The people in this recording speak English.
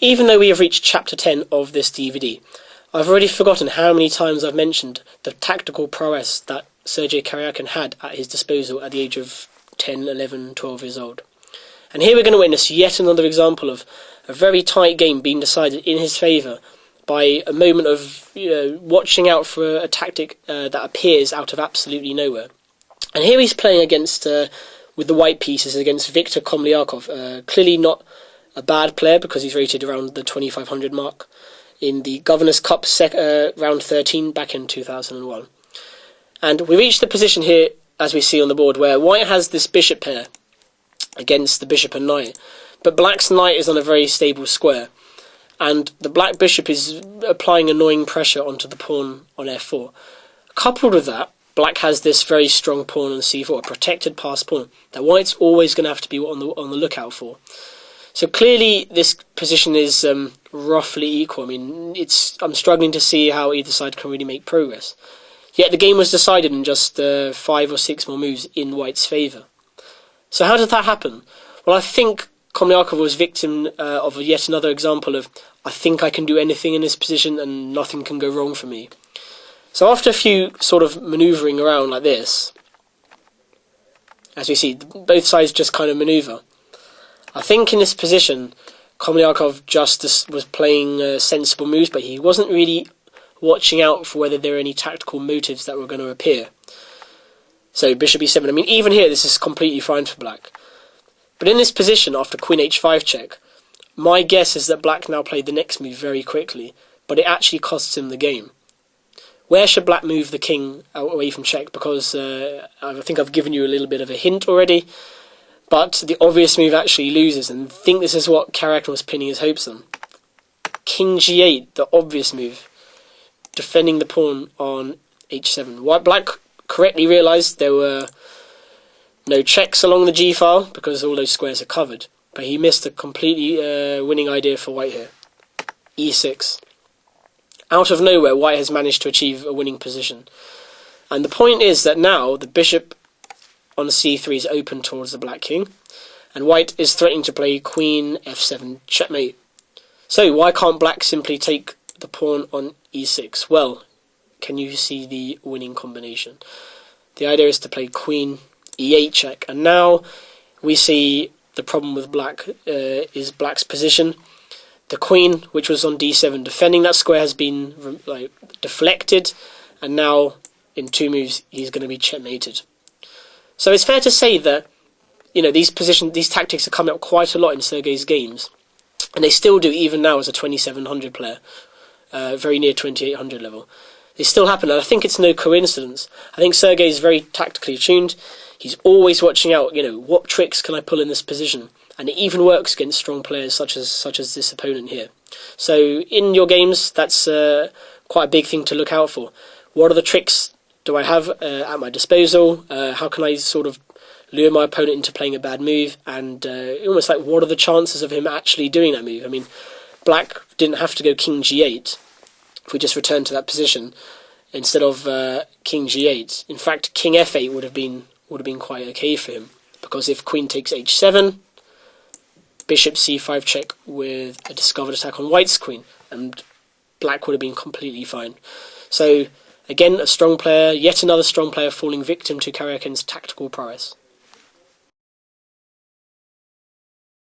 Even though we have reached chapter 10 of this DVD, I've already forgotten how many times I've mentioned the tactical prowess that Sergei Karjakin had at his disposal at the age of 10, 11, 12 years old. And here we're going to witness yet another example of a very tight game being decided in his favour by a moment of watching out for a tactic that appears out of absolutely nowhere. And here he's playing against, with the white pieces, against Viktor Komliakov. Clearly not a bad player because he's rated around the 2500 mark in the Governor's Cup round 13 back in 2001. And we reach the position here, as we see on the board, where white has this bishop pair against the bishop and knight, but black's knight is on a very stable square, and the black bishop is applying annoying pressure onto the pawn on f4. Coupled with that, black has this very strong pawn on c4, a protected passed pawn, that white's always going to have to be on the lookout for. So clearly this position is roughly equal. I mean, I'm struggling to see how either side can really make progress. Yet the game was decided in just 5 or 6 more moves in white's favour. So how did that happen? Well, I think Komliakov was victim of yet another example of, I think I can do anything in this position and nothing can go wrong for me. So after a few sort of manoeuvring around like this, as we see, both sides just kind of manoeuvre. I think in this position, Komliakov just was playing sensible moves, but he wasn't really watching out for whether there were any tactical motives that were going to appear. So bishop e7, I mean, even here this is completely fine for black. But in this position, after queen h5 check, my guess is that black now played the next move very quickly, but it actually costs him the game. Where should black move the king away from check? Because I think I've given you a little bit of a hint already, but the obvious move actually loses, and I think this is what Karjakin was pinning his hopes on. King g8, the obvious move, defending the pawn on h7. White black correctly realised there were no checks along the g-file because all those squares are covered, but he missed a completely winning idea for white here. e6. Out of nowhere, white has managed to achieve a winning position. And the point is that now the bishop on c3 is open towards the black king, and white is threatening to play queen f7 checkmate. So why can't black simply take the pawn on e6? Well, can you see the winning combination? The idea is to play queen e8 check, and now we see the problem with black is black's position. The queen, which was on d7 defending that square, has been deflected, and now in 2 moves he's going to be checkmated. So it's fair to say that these tactics are coming up quite a lot in Sergei's games, and they still do even now as a 2700 player, very near 2800 level. They still happen, and I think it's no coincidence. I think Sergei is very tactically attuned. He's always watching out, what tricks can I pull in this position? And it even works against strong players such as this opponent here. So in your games, that's quite a big thing to look out for. What are the tricks do I have at my disposal? How can I sort of lure my opponent into playing a bad move? And almost like, what are the chances of him actually doing that move? I mean, black didn't have to go king g8. If we just return to that position instead of king g8. In fact, king f8 would have been quite okay for him, because if queen takes h7, bishop c5 check with a discovered attack on white's queen, and black would have been completely fine. So again, a strong player, yet another strong player falling victim to Karjakin's tactical prowess.